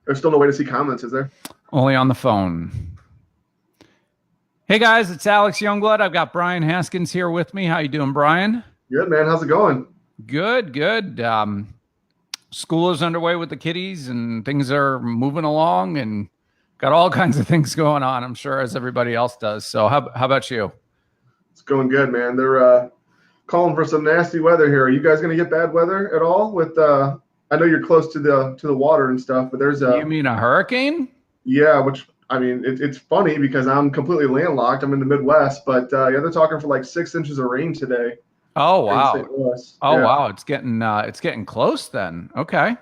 There's still no way to see comments, is there? Only on the phone. Hey guys, it's Alex Youngblood. I've got Brian Haskins here with me. How you doing, Brian? Good, man. How's it going? Good, good. School is underway with the kiddies, and things are moving along, and got all kinds of things going on. I'm sure as everybody else does. So, how about you? It's going good, man. They're calling for some nasty weather here. Are you guys going to get bad weather at all? With I know you're close to the water and stuff, but there's You mean a hurricane? yeah, which I mean it's funny because I'm completely landlocked. I'm in the Midwest, but yeah, they're talking for like 6 inches of rain today Oh in wow. St. Louis. Oh Yeah. wow. It's getting close then. Okay.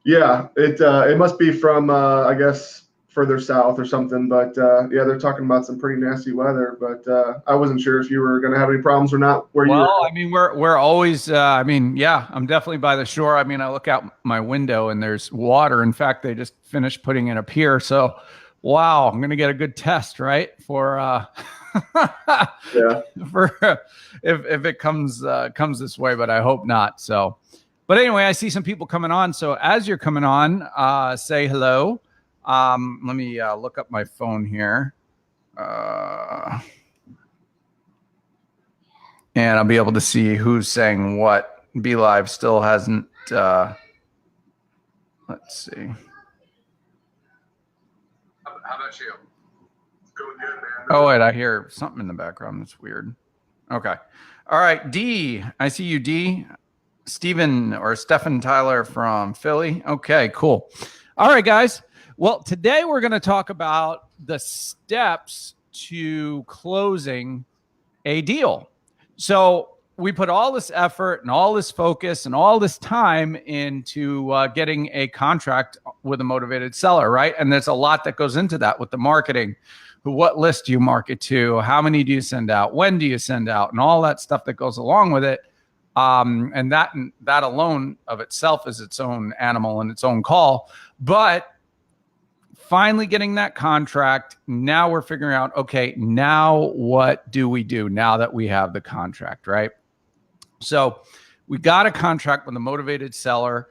Yeah, it must be from I guess further south or something, but yeah, they're talking about some pretty nasty weather. But I wasn't sure if you were going to have any problems or not where you were. Well, I mean, we're always. I mean, yeah, I'm definitely by the shore. I mean, I look out my window and there's water. In fact, they just finished putting in a pier. So, wow, I'm gonna get a good test, right? For Yeah. for if it comes this way, but I hope not. So, but anyway, I see some people coming on. So as you're coming on, say hello. Let me look up my phone here. And I'll be able to see who's saying what. Be Live still hasn't. Let's see. How about you? It's going good, man. Oh wait, I hear something in the background. That's weird. Okay. All right, D. I see you, D. Steven or Stephen Tyler from Philly. Okay, cool. All right, guys. Well, today we're going to talk about the steps to closing a deal. So we put all this effort and all this focus and all this time into getting a contract with a motivated seller, right? And there's a lot that goes into that with the marketing. What list do you market to? How many do you send out? When do you send out? And all that stuff that goes along with it. And that alone of itself is its own animal and its own call. But finally getting that contract, now we're figuring out, okay, now what do we do now that we have the contract, right? So we got a contract with a motivated seller.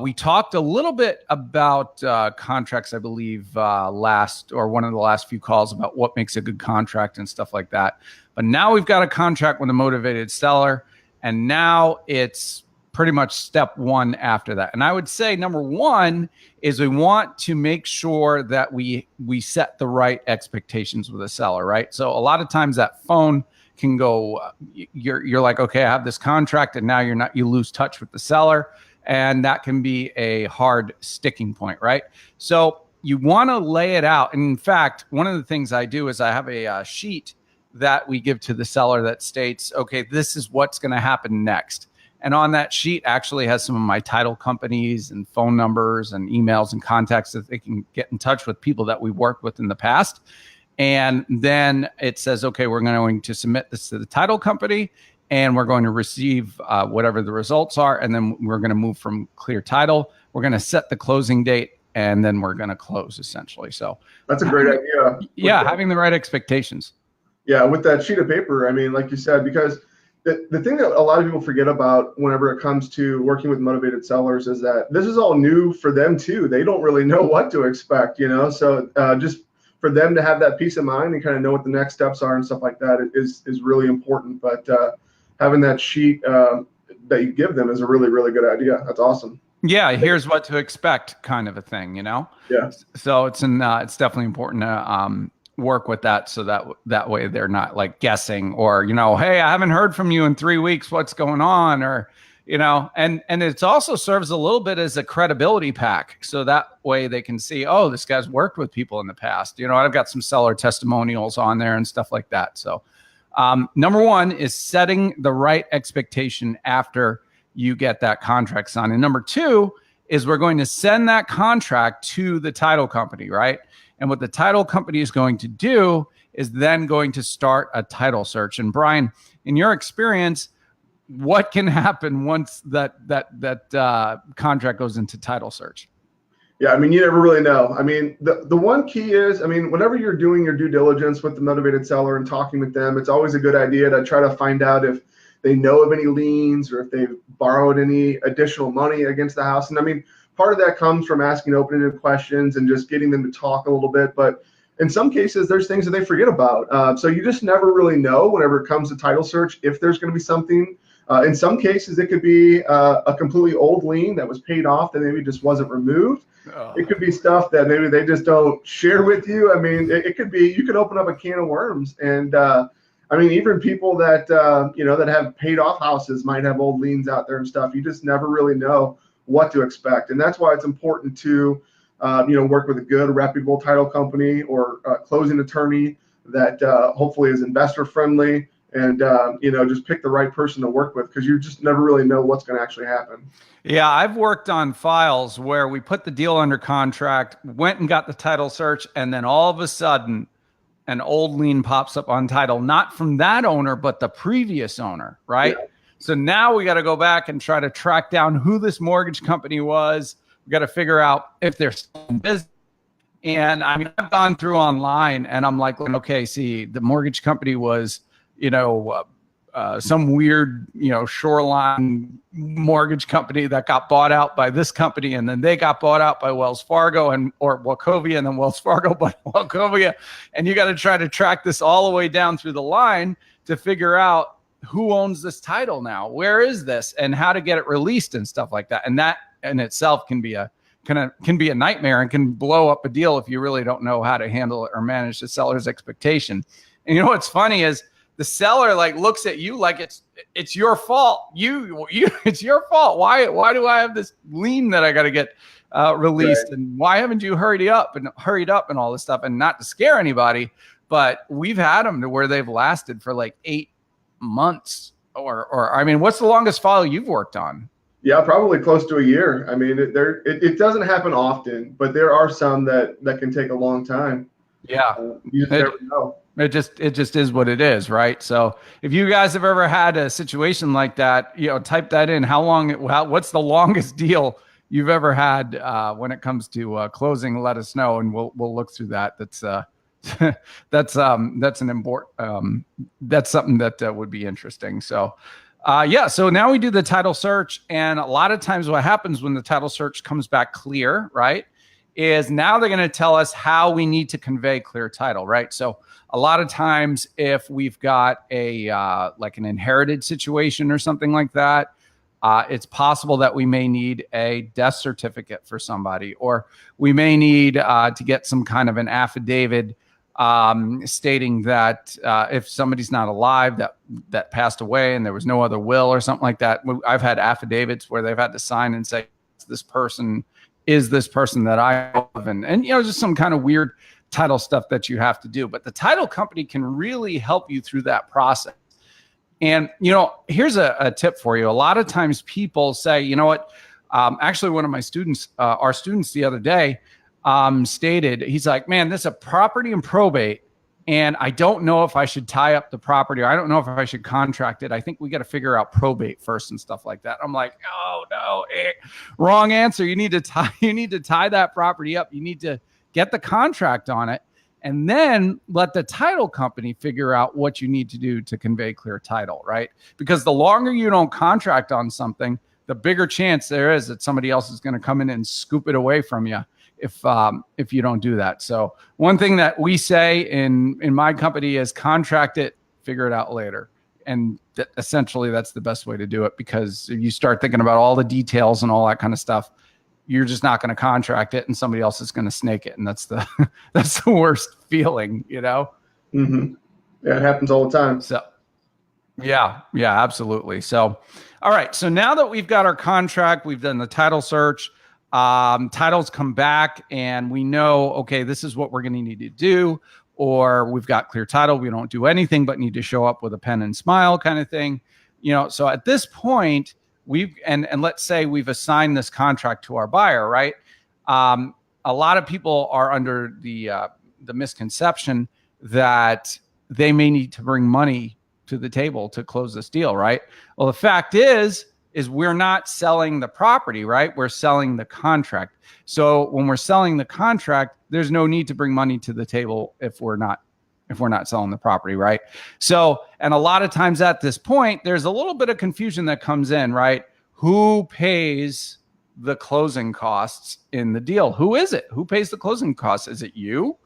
We talked a little bit about contracts, I believe, last or one of the last few calls about what makes a good contract and stuff like that. But now we've got a contract with a motivated seller, and now it's pretty much step one after that. And I would say number one is we want to make sure that we set the right expectations with a seller, right? So a lot of times that phone can go, you're like, okay, I have this contract, and now you lose touch with the seller. And that can be a hard sticking point, right? So you want to lay it out. And in fact, one of the things I do is I have a sheet that we give to the seller that states, okay, this is what's going to happen next. And on that sheet actually has some of my title companies and phone numbers and emails and contacts that they can get in touch with people that we worked with in the past. And then it says, okay, we're going to submit this to the title company, and we're going to receive whatever the results are. And then we're going to move from clear title. We're going to set the closing date, and then we're going to close essentially. So That's a great idea. Yeah, having the right expectations. Yeah, with that sheet of paper, I mean, like you said, because the thing that a lot of people forget about whenever it comes to working with motivated sellers is that this is all new for them too. They don't really know what to expect, you know? So just for them to have that peace of mind and kind of know what the next steps are and stuff like that is really important. But having that sheet that you give them is a really, really good idea. That's awesome. Yeah, here's what to expect kind of a thing, you know? Yeah. So it's definitely important to work with that, so that way they're not like guessing, or, you know, hey, I haven't heard from you in 3 weeks, what's going on? Or, you know, and it also serves a little bit as a credibility pack. So that way they can see, oh, this guy's worked with people in the past. You know, I've got some seller testimonials on there and stuff like that. So number one is setting the right expectation after you get that contract signed. And number two is we're going to send that contract to the title company, right? And what the title company is going to do is then going to start a title search. And Brian, in your experience, what can happen once that contract goes into title search? Yeah, I mean, you never really know. I mean, the one key is, I mean, whenever you're doing your due diligence with the motivated seller and talking with them, it's always a good idea to try to find out if they know of any liens or if they've borrowed any additional money against the house. And I mean, part of that comes from asking open-ended questions and just getting them to talk a little bit. But in some cases, there's things that they forget about. So you just never really know whenever it comes to title search if there's going to be something. In some cases, it could be a completely old lien that was paid off that maybe just wasn't removed. It could be stuff that maybe they just don't share with you. I mean, it could be, you could open up a can of worms. And I mean, even people that, that have paid off houses might have old liens out there and stuff. You just never really know what to expect. And that's why it's important to, work with a good, reputable title company or closing attorney that hopefully is investor friendly. And, just pick the right person to work with, because you just never really know what's going to actually happen. Yeah, I've worked on files where we put the deal under contract, went and got the title search, and then all of a sudden an old lien pops up on title, not from that owner, but the previous owner, right? Yeah. So now we got to go back and try to track down who this mortgage company was. We got to figure out if they're still in business. And I mean, I've gone through online and I'm like, okay, see, the mortgage company was, some weird, shoreline mortgage company that got bought out by this company, and then they got bought out by Wells Fargo or Wachovia, and then Wells Fargo bought Wachovia, and you got to try to track this all the way down through the line to figure out who owns this title now, where is this, and how to get it released and stuff like that. And that in itself can be a nightmare and can blow up a deal if you really don't know how to handle it or manage the seller's expectation. And what's funny is, the seller looks at you like it's your fault. You it's your fault. Why do I have this lien that I got to get released? Right. And why haven't you hurried up and all this stuff? And not to scare anybody, but we've had them to where they've lasted for 8 months or I mean, what's the longest file you've worked on? Yeah, probably close to a year. I mean, it doesn't happen often, but there are some that can take a long time. Yeah, you just never know. It just is what it is, right? So if you guys have ever had a situation like that, type that in. What's the longest deal you've ever had when it comes to closing? Let us know, and we'll look through that. That's an important that's something that would be interesting. So so now we do the title search, and a lot of times what happens when the title search comes back clear, right, is now they're going to tell us how we need to convey clear title, right? So a lot of times if we've got a an inherited situation or something like that, it's possible that we may need a death certificate for somebody, or we may need to get some kind of an affidavit stating that if somebody's not alive that passed away and there was no other will or something like that. I've had affidavits where they've had to sign and say, this person is this person that I love, and just some kind of weird title stuff that you have to do. But the title company can really help you through that process. And, here's a tip for you. A lot of times people say, actually one of my students, our students the other day, stated, he's like, man, this is a property and probate, and I don't know if I should tie up the property, or I don't know if I should contract it. I think we got to figure out probate first and stuff like that. I'm like, oh no, wrong answer. You need to tie that property up. You need to get the contract on it, and then let the title company figure out what you need to do to convey clear title, right? Because the longer you don't contract on something, the bigger chance there is that somebody else is going to come in and scoop it away from you if you don't do that. So one thing that we say in my company is contract it, figure it out later. And essentially that's the best way to do it, because if you start thinking about all the details and all that kind of stuff, you're just not going to contract it, and somebody else is going to snake it. And that's the worst feeling, Mm-hmm. Yeah, it happens all the time. So yeah, absolutely. So, all right. So now that we've got our contract, we've done the title search, titles come back and we know, okay, this is what we're going to need to do, or we've got clear title. We don't do anything but need to show up with a pen and smile kind of thing. So at this point, and let's say we've assigned this contract to our buyer, right? A lot of people are under the misconception that they may need to bring money to the table to close this deal, right? Well, the fact is we're not selling the property, right? We're selling the contract. So when we're selling the contract, there's no need to bring money to the table if we're not selling the property, right? So, and a lot of times at this point, there's a little bit of confusion that comes in, right? Who pays the closing costs in the deal? Who is it? Who pays the closing costs? Is it you?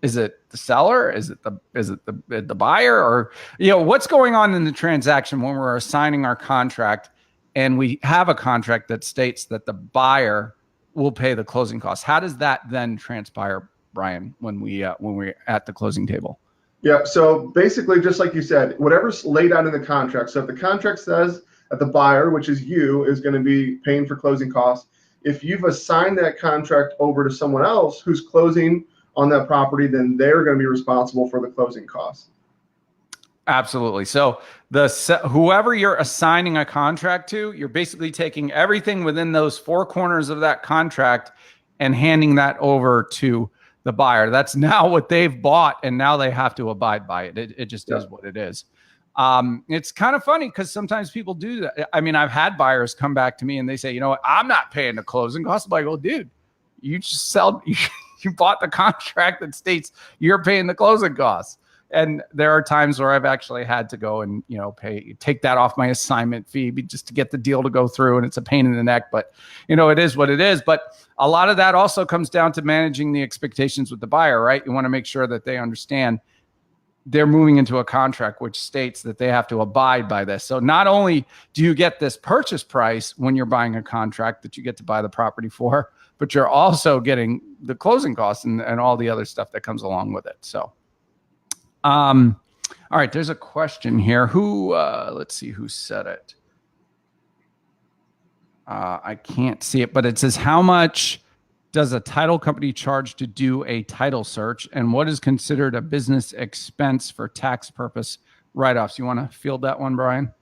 Is it the seller? Is it the buyer? Or, what's going on in the transaction when we're assigning our contract and we have a contract that states that the buyer will pay the closing costs? How does that then transpire, Brian, when we're at the closing table? Yeah. So basically, just like you said, whatever's laid out in the contract. So if the contract says that the buyer, which is you, is going to be paying for closing costs, if you've assigned that contract over to someone else who's closing on that property, then they're going to be responsible for the closing costs. Absolutely. So whoever you're assigning a contract to, you're basically taking everything within those four corners of that contract and handing that over to the buyer. That's now what they've bought, and now they have to abide by it. It just is what it is. It's kind of funny because sometimes people do that. I mean, I've had buyers come back to me and they say, you know what, I'm not paying the closing costs. I'm like, well, dude, you just you bought the contract that states you're paying the closing costs. And there are times where I've actually had to go and, take that off my assignment fee just to get the deal to go through. And it's a pain in the neck, but it is what it is. But a lot of that also comes down to managing the expectations with the buyer, right? You want to make sure that they understand they're moving into a contract which states that they have to abide by this. So not only do you get this purchase price when you're buying a contract that you get to buy the property for, but you're also getting the closing costs and all the other stuff that comes along with it. So, all right, there's a question here. Let's see who said it. I can't see it, but it says, how much does a title company charge to do a title search, and what is considered a business expense for tax purpose write-offs? You want to field that one, Brian?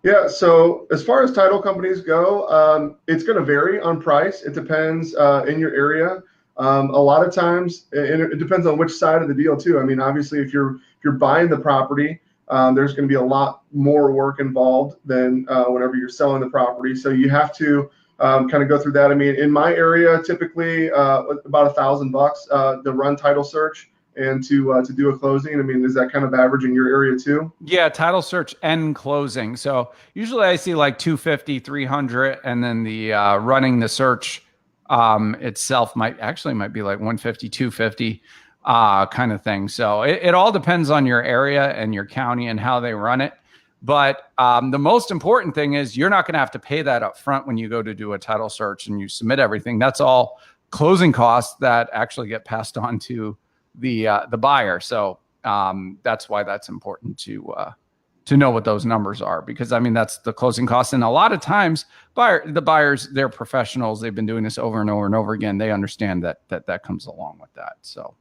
Yeah, so as far as title companies go, it's going to vary on price. It depends in your area. A lot of times, and it depends on which side of the deal too. I mean, obviously, if you're buying the property, there's going to be a lot more work involved than whenever you're selling the property. So you have to kind of go through that. I mean, in my area, typically about $1,000 to run title search and to do a closing. I mean, is that kind of average in your area too? Yeah, title search and closing. So usually I see like 250, 300, and then the running the search itself might be like 150, 250 kind of thing. So it all depends on your area and your county and how they run it. But the most important thing is you're not going to have to pay that up front when you go to do a title search and you submit everything. That's all closing costs that actually get passed on to the buyer. So that's why that's important to know what those numbers are, because I mean, that's the closing costs. And a lot of times the buyers, they're professionals. They've been doing this over and over and over again. They understand that comes along with that. So.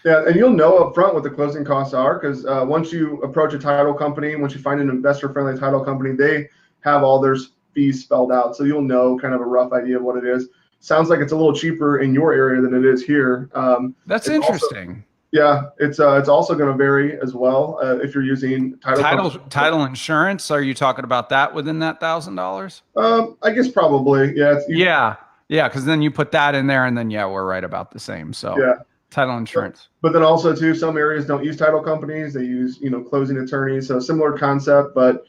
Yeah, and you'll know up front what the closing costs are, because once you approach a title company, once you find an investor-friendly title company, they have all their fees spelled out. So you'll know kind of a rough idea of what it is. Sounds like it's a little cheaper in your area than it is here. That's interesting. It's also going to vary as well if you're using title insurance. Are you talking about that within that $1,000? I guess probably. Yeah. Yeah. Because then you put that in there, and then we're right about the same. So yeah. Title insurance. But then also too, some areas don't use title companies. They use, closing attorneys. So similar concept, but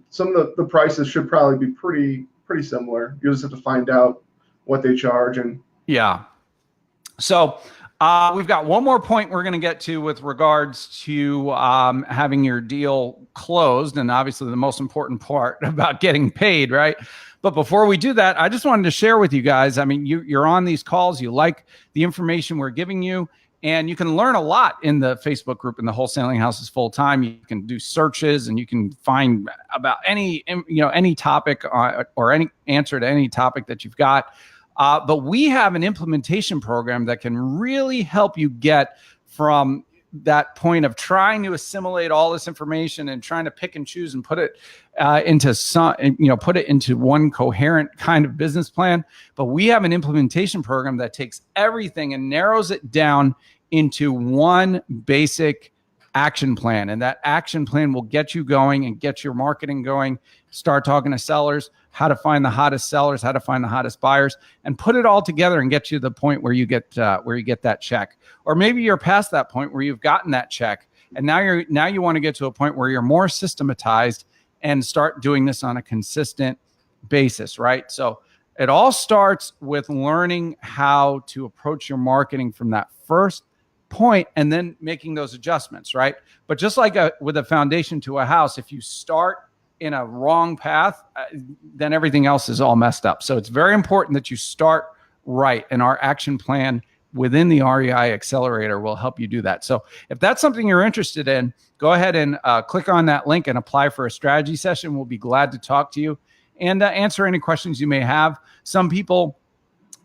some of the prices should probably be pretty similar. You just have to find out what they charge. And yeah. So we've got one more point we're going to get to with regards to having your deal closed, and obviously the most important part about getting paid, right? But before we do that, I just wanted to share with you guys, I mean, you're on these calls, you like the information we're giving you, and you can learn a lot in the Facebook group in the Wholesaling House is Full Time. You can do searches and you can find about any topic or any answer to any topic that you've got. But we have an implementation program that can really help you get from that point of trying to assimilate all this information and trying to pick and choose and put it into one coherent kind of business plan. But we have an implementation program that takes everything and narrows it down into one basic action plan. And that action plan will get you going and get your marketing going, start talking to sellers, how to find the hottest sellers, how to find the hottest buyers, and put it all together and get you to the point where you get that check. Or maybe you're past that point where you've gotten that check, and now you want to get to a point where you're more systematized and start doing this on a consistent basis, right? So It all starts with learning how to approach your marketing from that first point and then making those adjustments, right? But just like with a foundation to a house, if you start in a wrong path, then everything else is all messed up. So it's very important that you start right. And our action plan within the REI Accelerator will help you do that. So if that's something you're interested in, go ahead and click on that link and apply for a strategy session. We'll be glad to talk to you and answer any questions you may have. Some people,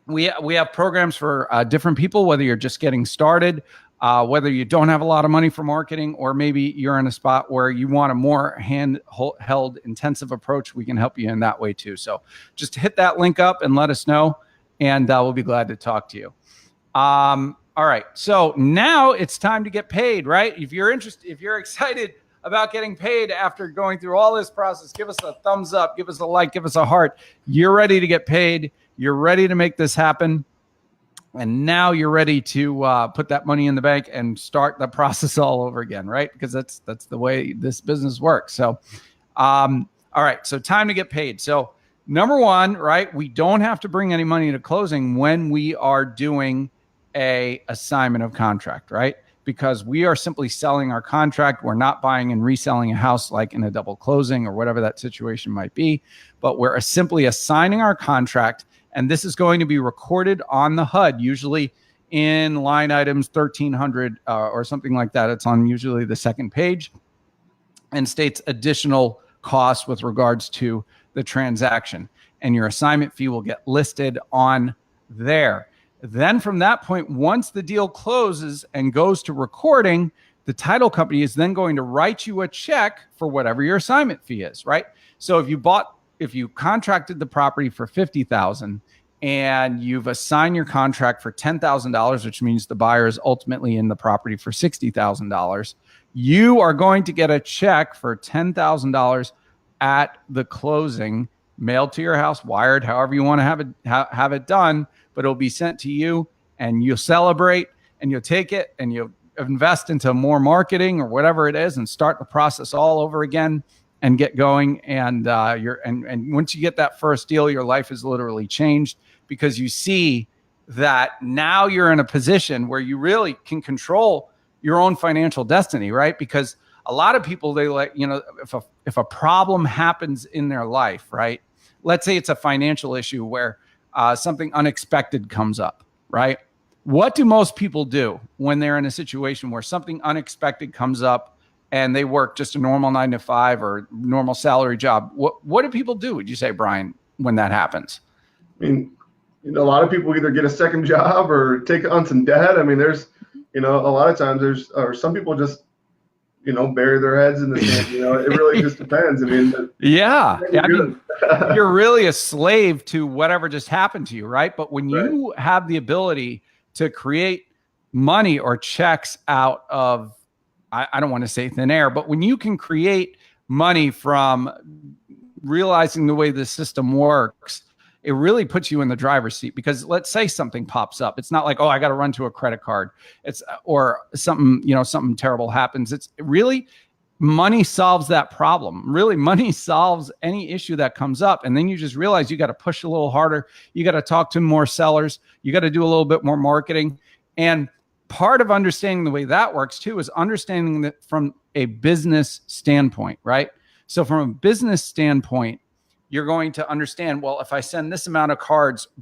we have programs for different people, whether you're just getting started, whether you don't have a lot of money for marketing, or maybe you're in a spot where you want a more handheld intensive approach. We can help you in that way too. So just hit that link up and let us know, and we'll be glad to talk to you. All right. So now it's time to get paid, right? If you're interested, if you're excited about getting paid after going through all this process, give us a thumbs up, give us a like, give us a heart. You're ready to get paid. You're ready to make this happen. And now you're ready to put that money in the bank and start the process all over again, right? Because that's the way this business works. So, all right. So time to get paid. So number one, right? We don't have to bring any money to closing when we are doing a assignment of contract, right? Because we are simply selling our contract. We're not buying and reselling a house like in a double closing or whatever that situation might be, but we're simply assigning our contract. And this is going to be recorded on the HUD, usually in line items 1300 or something like that. It's on usually the second page, and states additional costs with regards to the transaction. And your assignment fee will get listed on there. Then from that point, once the deal closes and goes to recording, the title company is then going to write you a check for whatever your assignment fee is, right? So if you contracted the property for $50,000 and you've assigned your contract for $10,000, which means the buyer is ultimately in the property for $60,000, you are going to get a check for $10,000 at the closing, mailed to your house, wired, however you want to have it done, but it'll be sent to you, and you'll celebrate and you'll take it and you'll invest into more marketing or whatever it is and start the process all over again and get going. And and once you get that first deal, your life is literally changed, because you see that now you're in a position where you really can control your own financial destiny, right? Because a lot of people, they if a problem happens in their life, right? Let's say it's a financial issue where something unexpected comes up, right? What do most people do when they're in a situation where something unexpected comes up and they work just a normal 9-to-5 or normal salary job? What do people do, would you say, Brian, when that happens? I mean, a lot of people either get a second job or take on some debt. I mean, there's, a lot of times or some people just, bury their heads in the sand. It really just depends. I mean, yeah. I mean, you're really a slave to whatever just happened to you, right? But when you have the ability to create money or checks out of, I don't want to say thin air, but when you can create money from realizing the way the system works, it really puts you in the driver's seat. Because let's say something pops up. It's not like, oh, I got to run to a credit card. It's, or something, something terrible happens. It's really, money solves that problem. Really, money solves any issue that comes up. And then you just realize you got to push a little harder. You got to talk to more sellers. You got to do a little bit more marketing. And part of understanding the way that works too is understanding that from a business standpoint, right? So from a business standpoint, you're going to understand, well, if I send this amount of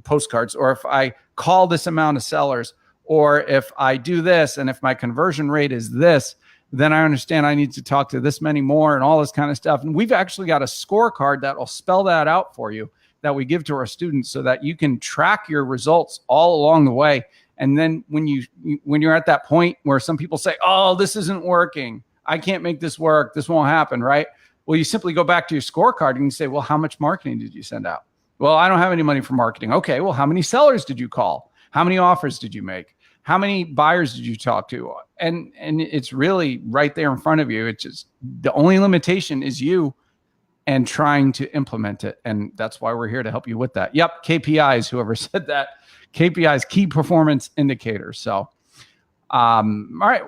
postcards, or if I call this amount of sellers, or if I do this, and if my conversion rate is this, then I understand I need to talk to this many more and all this kind of stuff. And we've actually got a scorecard that will spell that out for you that we give to our students so that you can track your results all along the way. And then when you're at that point where some people say, oh, this isn't working, I can't make this work, this won't happen, right? Well, you simply go back to your scorecard and you say, well, how much marketing did you send out? Well, I don't have any money for marketing. Okay, well, how many sellers did you call? How many offers did you make? How many buyers did you talk to? And it's really right there in front of you. It's just the only limitation is you and trying to implement it. And that's why we're here to help you with that. Yep, KPIs, whoever said that. KPIs, key performance indicators. So, all right.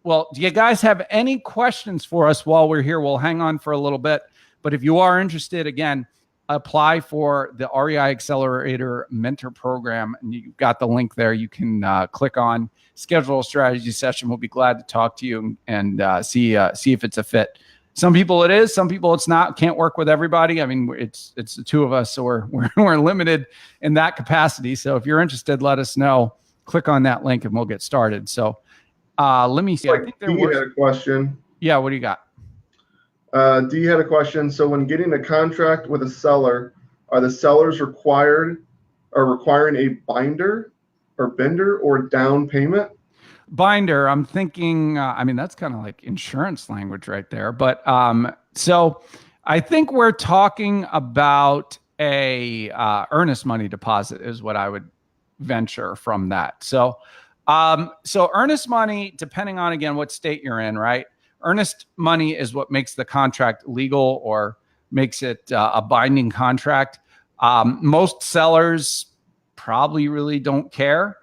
Well, do you guys have any questions for us while we're here? We'll hang on for a little bit. But if you are interested, again, apply for the REI Accelerator Mentor Program, and you've got the link there. You can click on schedule a strategy session. We'll be glad to talk to you and see if it's a fit. Some people it is, some people it's not. Can't work with everybody. I mean, it's the two of us, so we're limited in that capacity. So if you're interested, let us know. Click on that link and we'll get started. So let me see. Like I think D had a question. Yeah, what do you got? D had a question. So when getting a contract with a seller, are the sellers requiring a binder or down payment? Binder, I'm thinking, I mean, that's kind of like insurance language right there. But so I think we're talking about a earnest money deposit is what I would venture from that. So earnest money, depending on, again, what state you're in, right? Earnest money is what makes the contract legal or makes it a binding contract. Most sellers probably really don't care.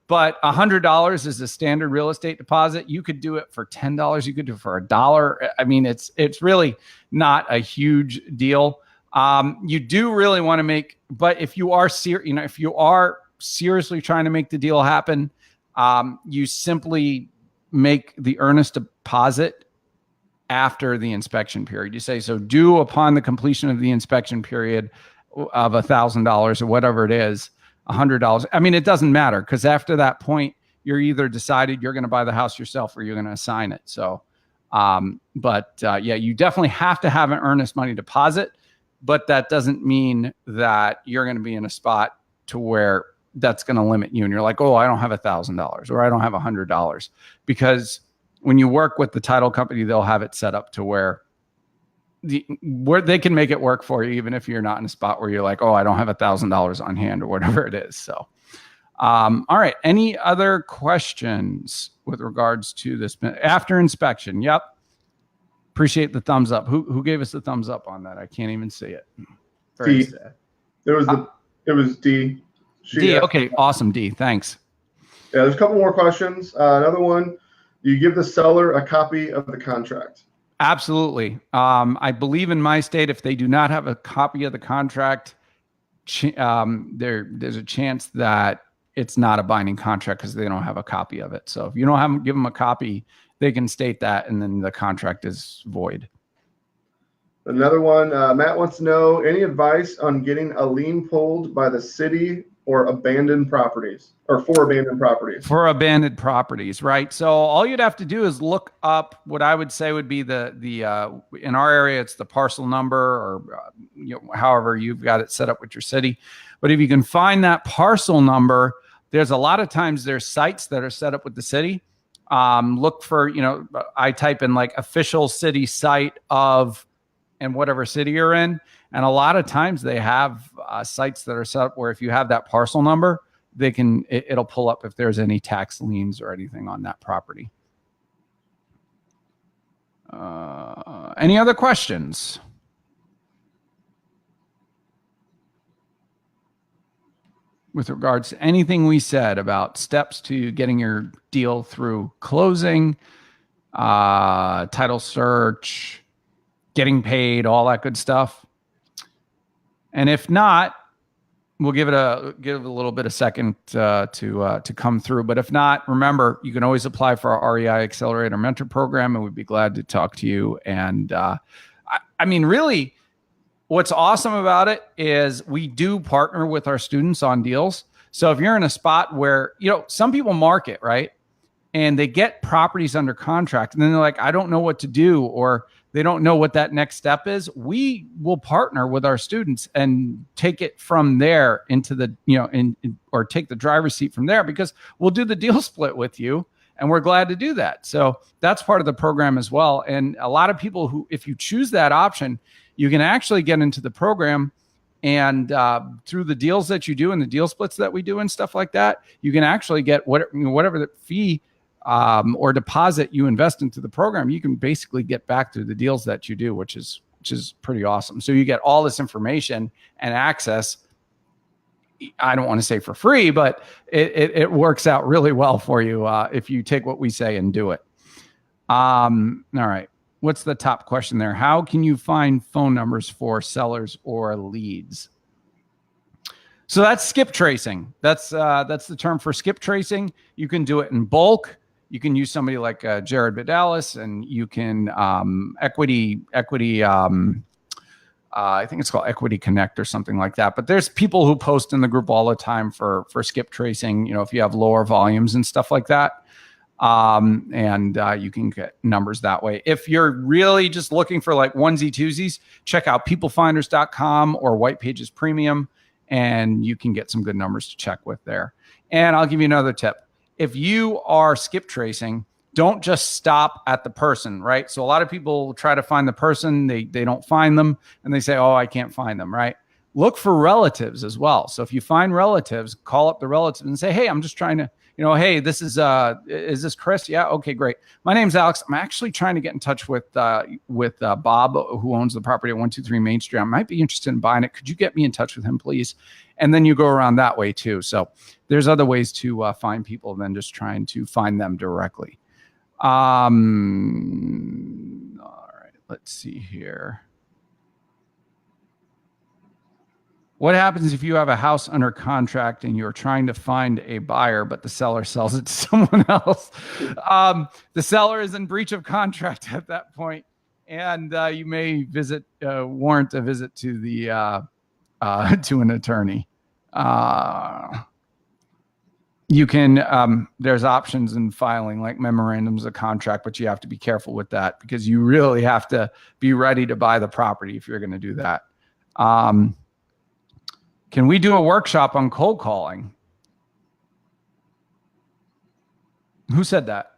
But $100 is a standard real estate deposit. You could do it for $10. You could do it for $1. I mean, it's really not a huge deal. You do really want to make, but if you are if you are seriously trying to make the deal happen, you simply make the earnest deposit after the inspection period. You say, so due upon the completion of the inspection period of $1,000 or whatever it is, $100. I mean, it doesn't matter because after that point, you're either decided you're going to buy the house yourself or you're going to assign it. So, yeah, you definitely have to have an earnest money deposit, but that doesn't mean that you're going to be in a spot to where that's going to limit you. And you're like, oh, I don't have $1,000 or I don't have $100, because when you work with the title company, they'll have it set up to where they can make it work for you, even if you're not in a spot where you're like, oh, I don't have $1,000 on hand or whatever it is. So, all right. Any other questions with regards to this after inspection? Yep. Appreciate the thumbs up. Who gave us the thumbs up on that? I can't even see it. Very D. Sad. It was D. D. Okay. Awesome. D. Thanks. Yeah. There's a couple more questions. Another one. You give the seller a copy of the contract. Absolutely. I believe in my state, if they do not have a copy of the contract, there's a chance that it's not a binding contract because they don't have a copy of it. So if you don't give them a copy, they can state that, and then the contract is void. Another one, Matt wants to know, any advice on getting a lien pulled by the city or abandoned properties, or for abandoned properties? For abandoned properties, right? So all you'd have to do is look up what I would say would be the in our area, it's the parcel number, or however you've got it set up with your city. But if you can find that parcel number, there's a lot of times there's sites that are set up with the city. Look for, I type in like official city site of, and whatever city you're in. And a lot of times they have sites that are set up where if you have that parcel number, it'll pull up if there's any tax liens or anything on that property. Any other questions? With regards to anything we said about steps to getting your deal through closing, title search, getting paid, all that good stuff. And if not, we'll give it a little bit of second to come through. But if not, remember, you can always apply for our REI Accelerator Mentor Program, and we'd be glad to talk to you. And I mean, really, what's awesome about it is we do partner with our students on deals. So if you're in a spot where, some people market, right? And they get properties under contract, and then they're like, I don't know what to do, or they don't know what that next step is. We will partner with our students and take it from there into the, or take the driver's seat from there, because we'll do the deal split with you, and we're glad to do that. So that's part of the program as well. And a lot of people who, if you choose that option, you can actually get into the program, and through the deals that you do and the deal splits that we do and stuff like that, you can actually get whatever the fee or deposit you invest into the program, you can basically get back through the deals that you do, which is pretty awesome. So you get all this information and access. I don't want to say for free, but it works out really well for you if you take what we say and do it. All right. what's the top question there? How can you find phone numbers for sellers or leads? So that's skip tracing. That's the term for skip tracing. You can do it in bulk. You can use somebody like Jared Vidalis, and you can equity. I think it's called Equity Connect or something like that. But there's people who post in the group all the time for skip tracing. You know, if you have lower volumes and stuff like that, and you can get numbers that way. If you're really just looking for like onesie twosies, check out peoplefinders.com or White Pages Premium, and you can get some good numbers to check with there. And I'll give you another tip. If you are skip tracing, don't just stop at the person, right? So a lot of people try to find the person, they don't find them, and they say, oh, I can't find them, right? Look for relatives as well. So if you find relatives, call up the relatives and say, hey, I'm just trying to, hey, this is this Chris? Yeah, okay, great. My name's Alex. I'm actually trying to get in touch with Bob, who owns the property at 123 Main Street. I might be interested in buying it. Could you get me in touch with him, please? And then you go around that way too. So there's other ways to find people than just trying to find them directly. All right, let's see here. What happens if you have a house under contract and you're trying to find a buyer, but the seller sells it to someone else? The seller is in breach of contract at that point, and you may warrant a visit to the to an attorney. You can, there's options in filing like memorandums of contract, but you have to be careful with that because you really have to be ready to buy the property if you're going to do that. Can we do a workshop on cold calling? Who said that?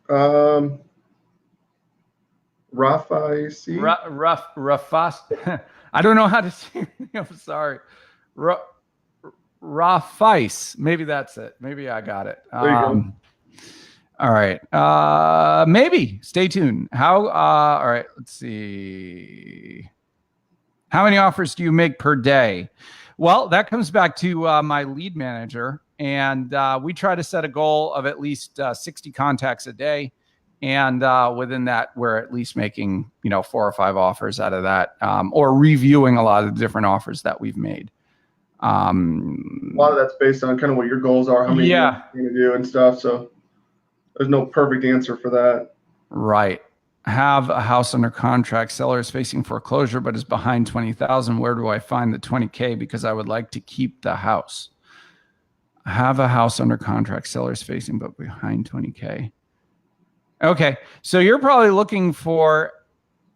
Rafas. I don't know how to say it. I'm sorry. Rafais. Maybe that's it. Maybe I got it. There you go. All right. Maybe. Stay tuned. All right. Let's see. How many offers do you make per day? Well, that comes back to my lead manager. And we try to set a goal of at least 60 contacts a day. And within that, we're at least making, 4 or 5 offers out of that, or reviewing a lot of the different offers that we've made. A lot of that's based on kind of what your goals are, how many you're going to do and stuff. So there's no perfect answer for that. Right. Have a house under contract. Seller is facing foreclosure, but is behind 20,000. Where do I find the 20K? Because I would like to keep the house. Have a house under contract. Seller is facing, but behind 20K. Okay. So you're probably looking for,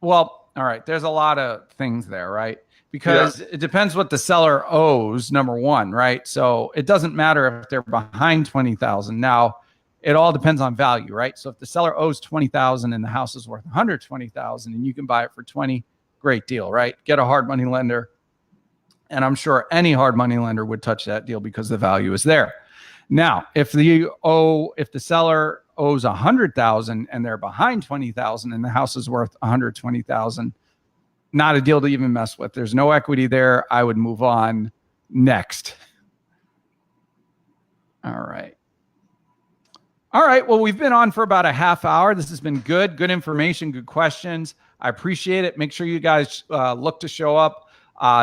all right. There's a lot of things there, right? Because it depends what the seller owes, number one, right? So it doesn't matter if they're behind 20,000. Now, it all depends on value, right? So if the seller owes 20,000 and the house is worth 120,000 and you can buy it for 20, great deal, right? Get a hard money lender. And I'm sure any hard money lender would touch that deal because the value is there. Now, if the seller owes 100,000 and they're behind 20,000 and the house is worth 120,000, not a deal to even mess with. There's no equity there. I would move on. Next. All right. Well, we've been on for about a half hour. This has been good information, good questions. I appreciate it. Make sure you guys look to show up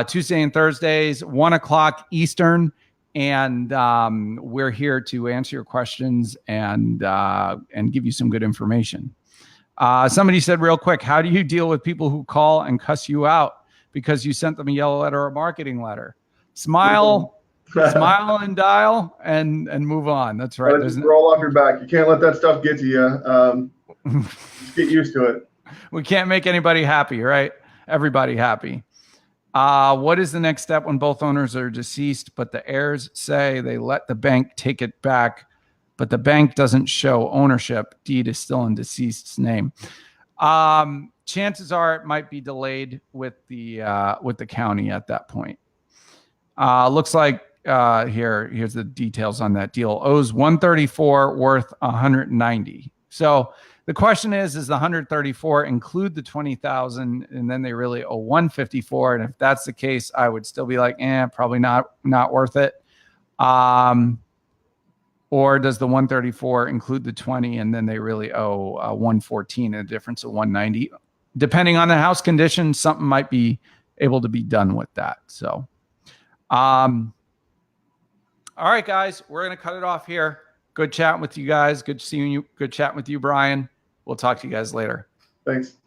Tuesday and Thursdays, 1:00 Eastern. And we're here to answer your questions and give you some good information. Somebody said real quick, how do you deal with people who call and cuss you out because you sent them a yellow letter or a marketing letter? Smile and dial and move on. That's right. Just roll off your back. You can't let that stuff get to you. Just get used to it. We can't make anybody happy, right? Everybody happy. What is the next step when both owners are deceased, but the heirs say they let the bank take it back, but the bank doesn't show ownership? Deed is still in deceased's name. Chances are it might be delayed with the county at that point. Looks like here's the details on that deal. Owes 134, worth 190. So the question is the 134 include the 20,000, and then they really owe 154? And if that's the case, I would still be like, probably not worth it. Or Or does the 134 include the 20 and then they really owe 114 and a difference of 190? Depending on the house condition, something might be able to be done with that. So, all right, guys, we're going to cut it off here. Good chatting with you guys. Good seeing you. Good chatting with you, Brian. We'll talk to you guys later. Thanks.